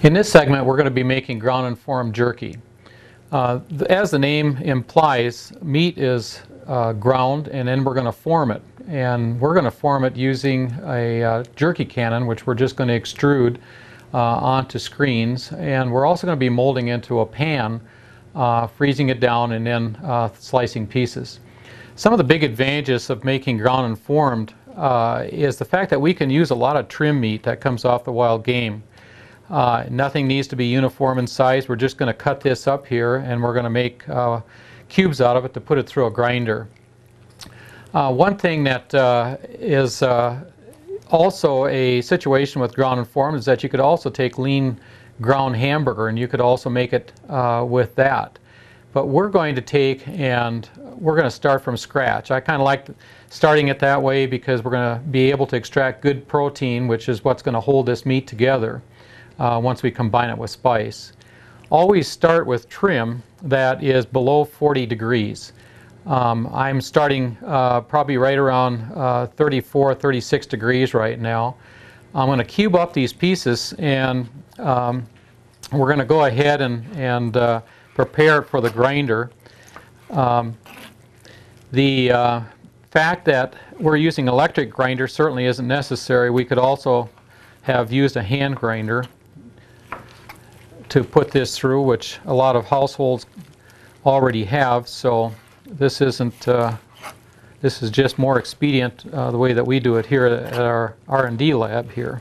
In this segment, we're going to be making ground and form jerky. As the name implies, meat is ground and then we're going to form it. And we're going to form it using a jerky cannon, which we're just going to extrude onto screens. And we're also going to be molding into a pan, freezing it down, and then slicing pieces. Some of the big advantages of making ground and formed is the fact that we can use a lot of trim meat that comes off the wild game. Nothing needs to be uniform in size. We're just going to cut this up here and we're going to make cubes out of it to put it through a grinder. One thing that is also a situation with ground and form is that you could also take lean ground hamburger and you could also make it with that. But we're going to take and we're going to start from scratch. I kind of like starting it that way because we're going to be able to extract good protein, which is what's going to hold this meat together once we combine it with spice. Always start with trim that is below 40 degrees. I'm starting probably right around 34, 36 degrees right now. I'm going to cube up these pieces and we're going to go ahead and prepare it for the grinder. The fact that we're using electric grinder certainly isn't necessary. We could also have used a hand grinder to put this through, which a lot of households already have, so this isn't this is just more expedient the way that we do it here at our R&D lab here.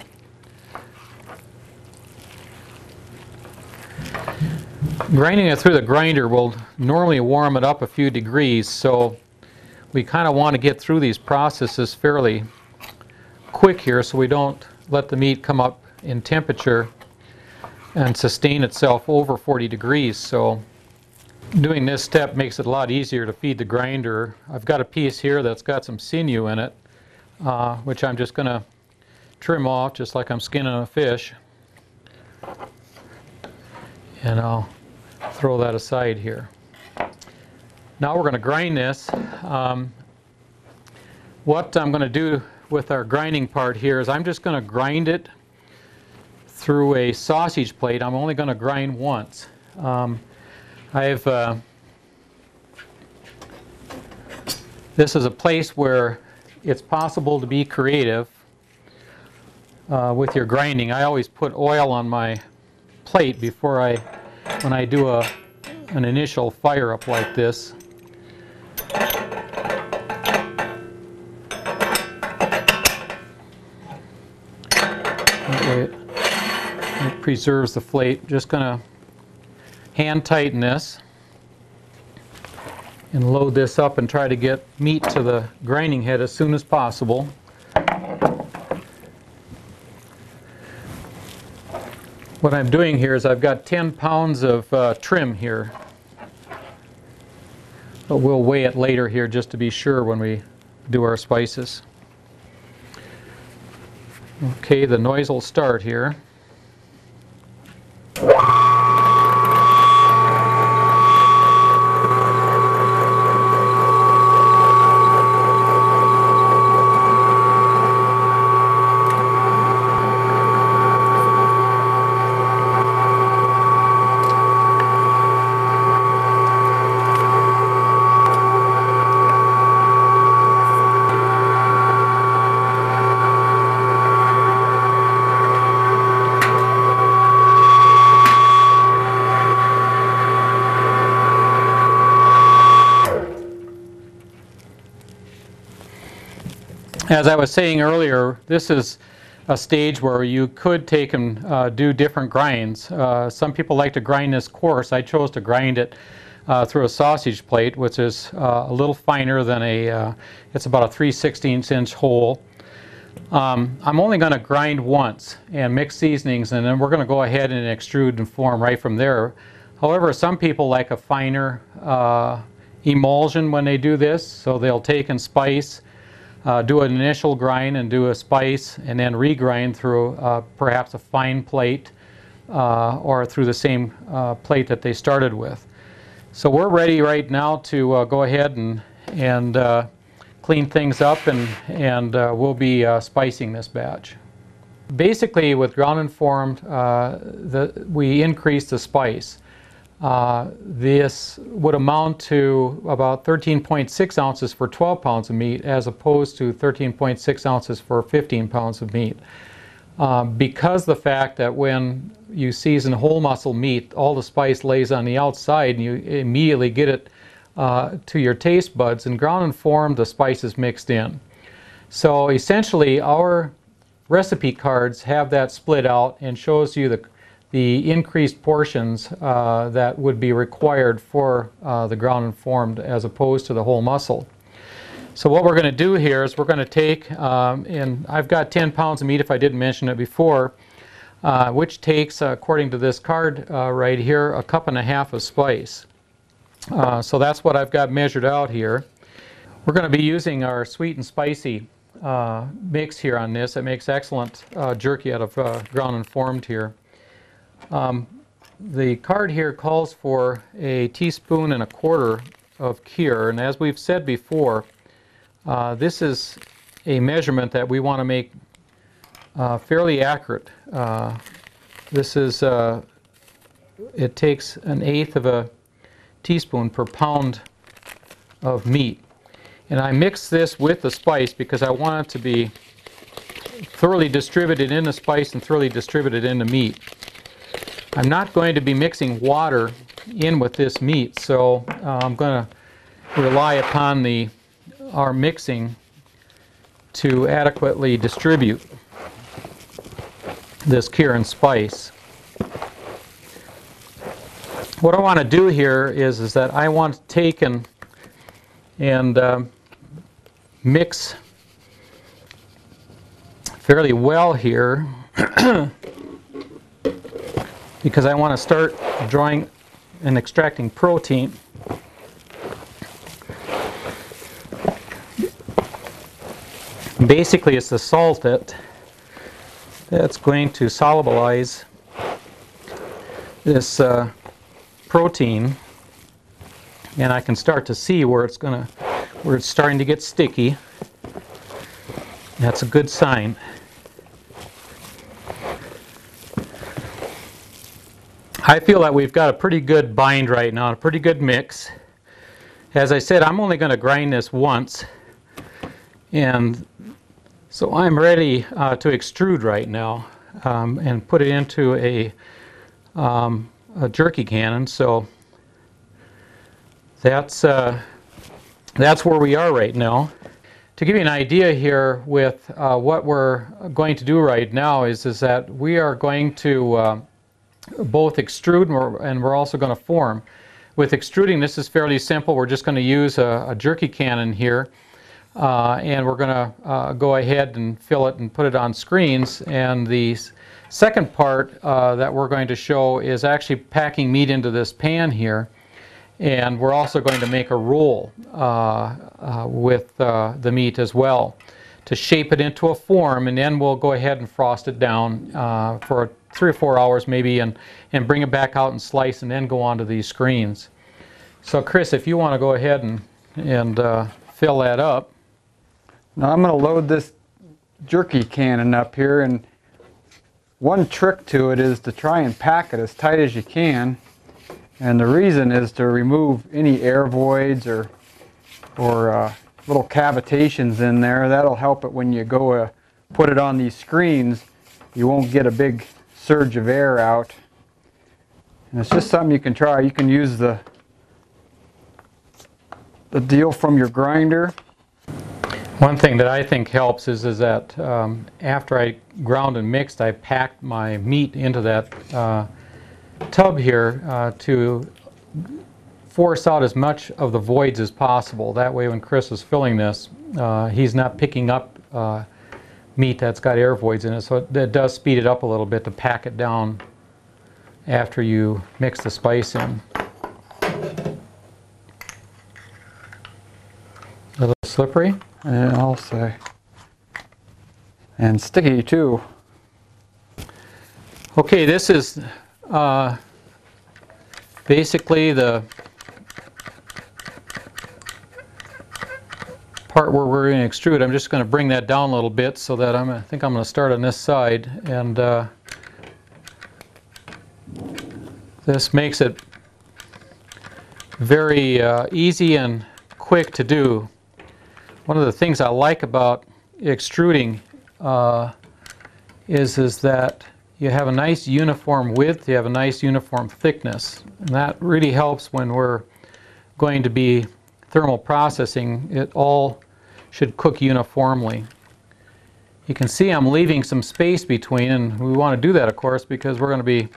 Grinding it through the grinder will normally warm it up a few degrees, so we kind of want to get through these processes fairly quick here so we don't let the meat come up in temperature and sustain itself over 40 degrees. So doing this step makes it a lot easier to feed the grinder. I've got a piece here that's got some sinew in it, which I'm just going to trim off just like I'm skinning a fish. And I'll throw that aside here. Now we're going to grind this. What I'm going to do with our grinding part here is I'm just going to grind it through a sausage plate. I'm only going to grind once. This is a place where it's possible to be creative with your grinding. I always put oil on my plate before when I do an initial fire up like this. It preserves the plate. Just going to hand tighten this and load this up and try to get meat to the grinding head as soon as possible. What I'm doing here is I've got 10 pounds of trim here, but we'll weigh it later here just to be sure when we do our spices. Okay, the noise will start here. As I was saying earlier, this is a stage where you could take and do different grinds. Some people like to grind this coarse. I chose to grind it through a sausage plate, which is a little finer than it's about a 3/16 inch hole. I'm only going to grind once and mix seasonings, and then we're going to go ahead and extrude and form right from there. However, some people like a finer emulsion when they do this, so they'll take and spice. Do an initial grind and do a spice and then regrind through perhaps a fine plate or through the same plate that they started with. So we're ready right now to go ahead and clean things up and we'll be spicing this batch. basically with ground and formed, we increase the spice. This would amount to about 13.6 ounces for 12 pounds of meat as opposed to 13.6 ounces for 15 pounds of meat. Because the fact that when you season whole muscle meat, all the spice lays on the outside and you immediately get it to your taste buds. In ground and formed, the spice is mixed in. So essentially our recipe cards have that split out and shows you the increased portions that would be required for the ground and formed as opposed to the whole muscle. So what we're going to do here is we're going to take, and I've got 10 pounds of meat if I didn't mention it before, which takes, according to this card right here, 1.5 cups of spice. So that's what I've got measured out here. We're going to be using our sweet and spicy mix here on this. It makes excellent jerky out of ground and formed here. The card here calls for 1.25 teaspoons of cure, and as we've said before, this is a measurement that we want to make fairly accurate. This is, it takes 1/8 teaspoon per pound of meat. And I mix this with the spice because I want it to be thoroughly distributed in the spice and thoroughly distributed in the meat. I'm not going to be mixing water in with this meat, so I'm going to rely upon our mixing to adequately distribute this cure and spice. What I want to do here is that I want to take and mix fairly well here because I want to start drawing and extracting protein. Basically, it's the salt that's going to solubilize this protein, and I can start to see where it's starting to get sticky. That's a good sign. I feel that we've got a pretty good bind right now, a pretty good mix. As I said, I'm only going to grind this once, and so I'm ready to extrude right now and put it into a jerky cannon. So that's where we are right now. To give you an idea here with what we're going to do right now is that we are going to both extrude and we're also going to form. With extruding, this is fairly simple. We're just going to use a jerky cannon here, and we're going to go ahead and fill it and put it on screens. And the second part that we're going to show is actually packing meat into this pan here. And we're also going to make a roll with the meat as well to shape it into a form, and then we'll go ahead and frost it down for 3 or 4 hours maybe, and bring it back out and slice, and then go onto these screens. So Chris, if you want to go ahead and fill that up. Now I'm going to load this jerky cannon up here, and one trick to it is to try and pack it as tight as you can. And the reason is to remove any air voids or little cavitations in there. That'll help it when you go put it on these screens. You won't get a big surge of air out. And it's just something you can try. You can use the deal from your grinder. One thing that I think helps is that after I ground and mixed, I packed my meat into that tub here to force out as much of the voids as possible. That way when Chris is filling this, he's not picking up meat that's got air voids in it. So it does speed it up a little bit to pack it down after you mix the spice in. A little slippery? Yeah, I'll say. And sticky too. Okay, this is basically the part where we're going to extrude, I'm just going to bring that down a little bit so that I think I'm going to start on this side, and this makes it very easy and quick to do. One of the things I like about extruding is that you have a nice uniform width, you have a nice uniform thickness, and that really helps when we're going to be thermal processing. It all should cook uniformly. You can see I'm leaving some space between, and we want to do that, of course, because we're going to be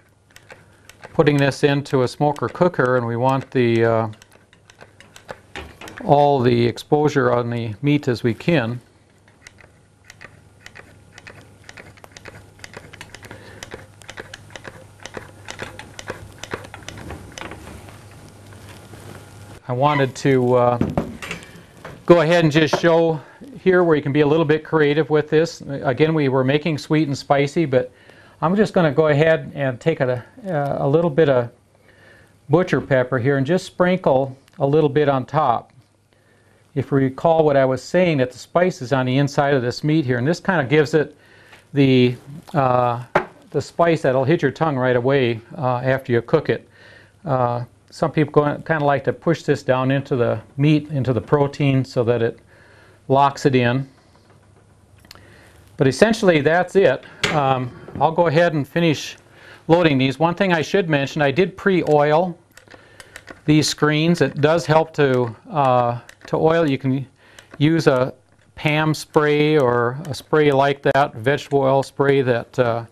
putting this into a smoker cooker, and we want the all the exposure on the meat as we can. I wanted to go ahead and just show here where you can be a little bit creative with this. Again, we were making sweet and spicy, but I'm just going to go ahead and take a little bit of butcher pepper here and just sprinkle a little bit on top. If you recall what I was saying, that the spice is on the inside of this meat here, and this kind of gives it the spice that'll hit your tongue right away after you cook it. Some people kind of like to push this down into the meat, into the protein, so that it locks it in. But essentially that's it. I'll go ahead and finish loading these. One thing I should mention, I did pre-oil these screens. It does help to oil. You can use a PAM spray or a spray like that, vegetable oil spray that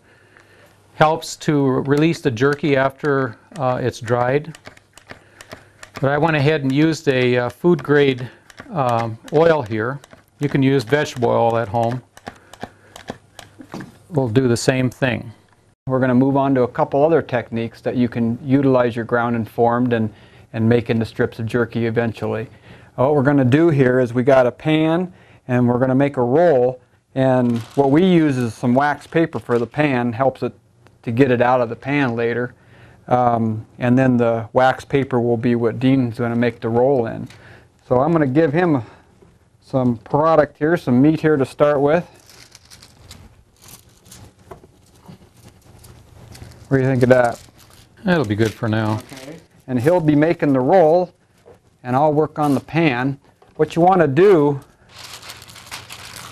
helps to release the jerky after it's dried. But I went ahead and used a food grade oil here. You can use vegetable oil at home. We'll do the same thing. We're going to move on to a couple other techniques that you can utilize your ground and formed and make into strips of jerky eventually. What we're going to do here is we got a pan and we're going to make a roll, and what we use is some wax paper for the pan, helps it to get it out of the pan later. And then the wax paper will be what Dean's going to make the roll in. So I'm going to give him some product here, some meat here to start with. What do you think of that? That'll be good for now. Okay. And he'll be making the roll, and I'll work on the pan. What you want to do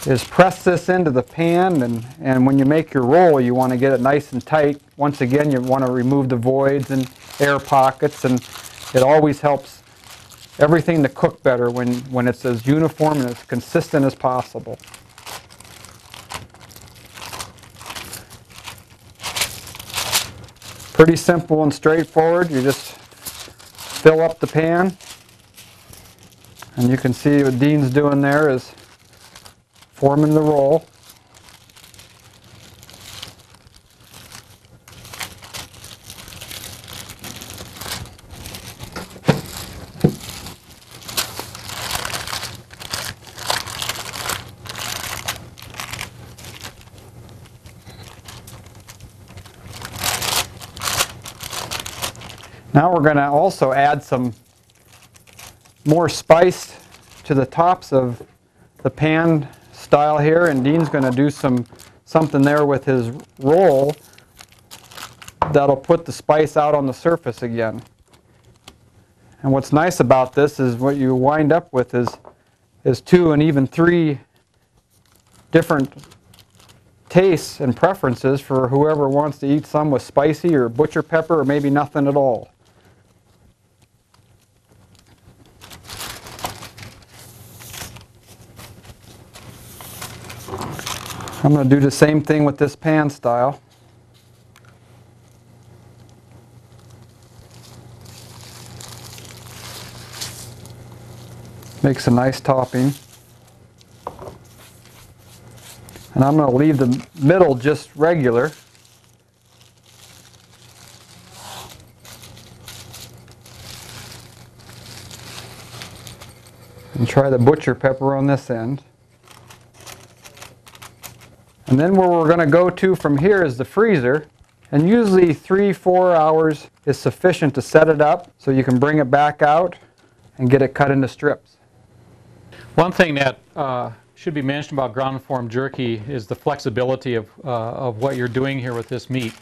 is press this into the pan, and when you make your roll, you want to get it nice and tight. Once again, you want to remove the voids and air pockets, and it always helps everything to cook better when it's as uniform and as consistent as possible. Pretty simple and straightforward. You just fill up the pan, and you can see what Dean's doing there is forming the roll. Now we're going to also add some more spice to the tops of the pan style here, and Dean's going to do something there with his roll that'll put the spice out on the surface again. And what's nice about this is what you wind up with is 2 and even 3 different tastes and preferences for whoever wants to eat some with spicy or butcher pepper or maybe nothing at all. I'm going to do the same thing with this pan style. Makes a nice topping. And I'm going to leave the middle just regular. And try the butcher pepper on this end. And then where we're going to go to from here is the freezer. And usually 3-4 hours is sufficient to set it up so you can bring it back out and get it cut into strips. One thing that should be mentioned about ground form jerky is the flexibility of what you're doing here with this meat.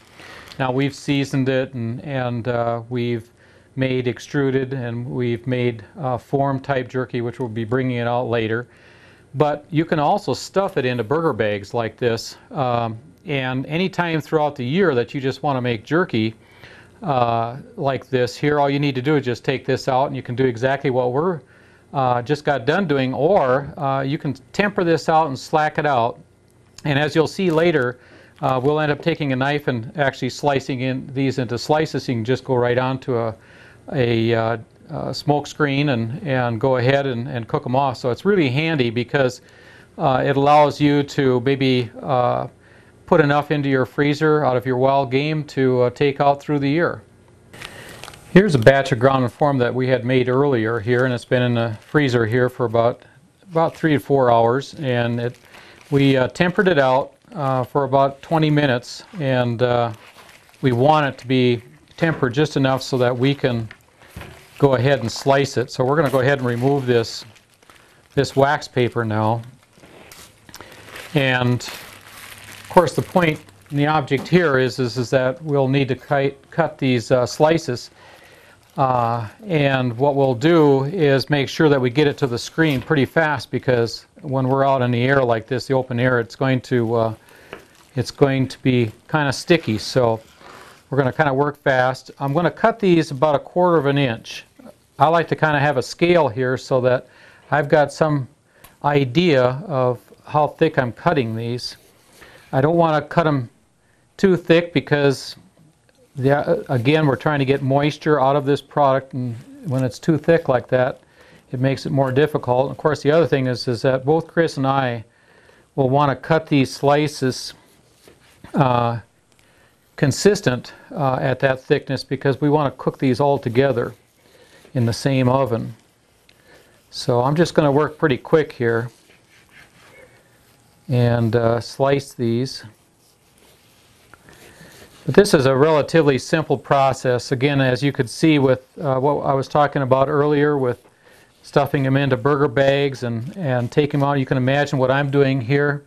Now we've seasoned it and we've made extruded and we've made form type jerky, which we'll be bringing it out later. But you can also stuff it into burger bags like this, and anytime throughout the year that you just want to make jerky like this here, all you need to do is just take this out and you can do exactly what we're just got done doing, or you can temper this out and slack it out, and as you'll see later, we'll end up taking a knife and actually slicing these into slices. You can just go right onto a smoke screen and go ahead and cook them off. So it's really handy because it allows you to maybe put enough into your freezer out of your wild game to take out through the year. Here's a batch of ground and form that we had made earlier here, and it's been in the freezer here for about 3 to 4 hours, and we tempered it out for about 20 minutes, and we want it to be tempered just enough so that we can go ahead and slice it. So we're going to go ahead and remove this wax paper now, and of course the point and the object here is that we'll need to cut these slices. And what we'll do is make sure that we get it to the screen pretty fast, because when we're out in the air like this, the open air, it's going to be kind of sticky. So we're going to kind of work fast. I'm going to cut these about 1/4 of an inch. I like to kind of have a scale here so that I've got some idea of how thick I'm cutting these. I don't want to cut them too thick because again, we're trying to get moisture out of this product, and when it's too thick like that, it makes it more difficult. Of course, the other thing is that both Chris and I will want to cut these slices consistent at that thickness, because we want to cook these all together in the same oven. So I'm just going to work pretty quick here and slice these. But this is a relatively simple process. Again, as you could see with what I was talking about earlier with stuffing them into burger bags and taking them out, you can imagine what I'm doing here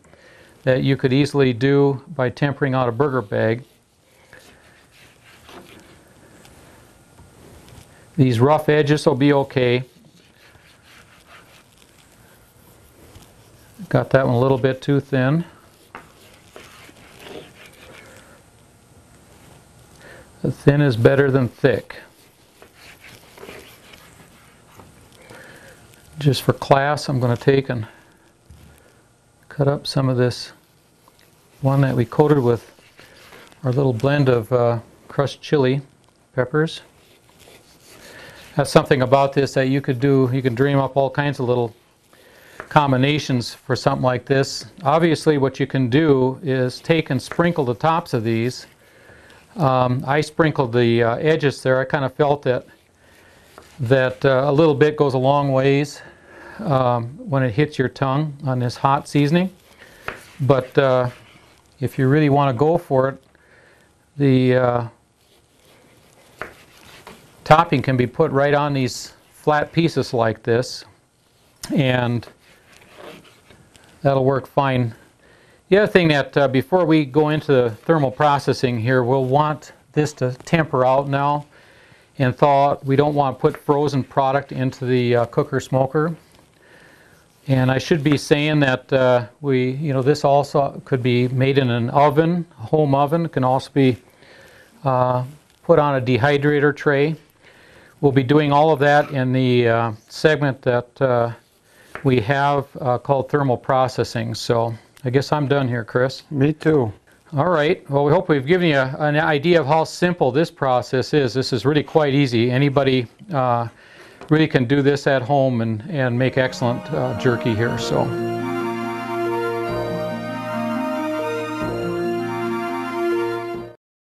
that you could easily do by tempering out a burger bag. These rough edges will be okay. Got that one a little bit too thin. Thin is better than thick. Just for class, I'm going to take and cut up some of this one that we coated with our little blend of crushed chili peppers. That's something about this that you could do. You can dream up all kinds of little combinations for something like this. Obviously, what you can do is take and sprinkle the tops of these. I sprinkled the edges there. I kind of felt that a little bit goes a long ways when it hits your tongue on this hot seasoning. But if you really want to go for it, the topping can be put right on these flat pieces like this, and that'll work fine. The other thing that before we go into the thermal processing here, we'll want this to temper out now and thaw out. We don't want to put frozen product into the cooker smoker. And I should be saying that this also could be made in an oven, a home oven. It can also be put on a dehydrator tray. We'll be doing all of that in the segment that we have called thermal processing. So I guess I'm done here, Chris. Me too. All right. Well, we hope we've given you an idea of how simple this process is. This is really quite easy. Anybody really can do this at home and make excellent jerky here. So.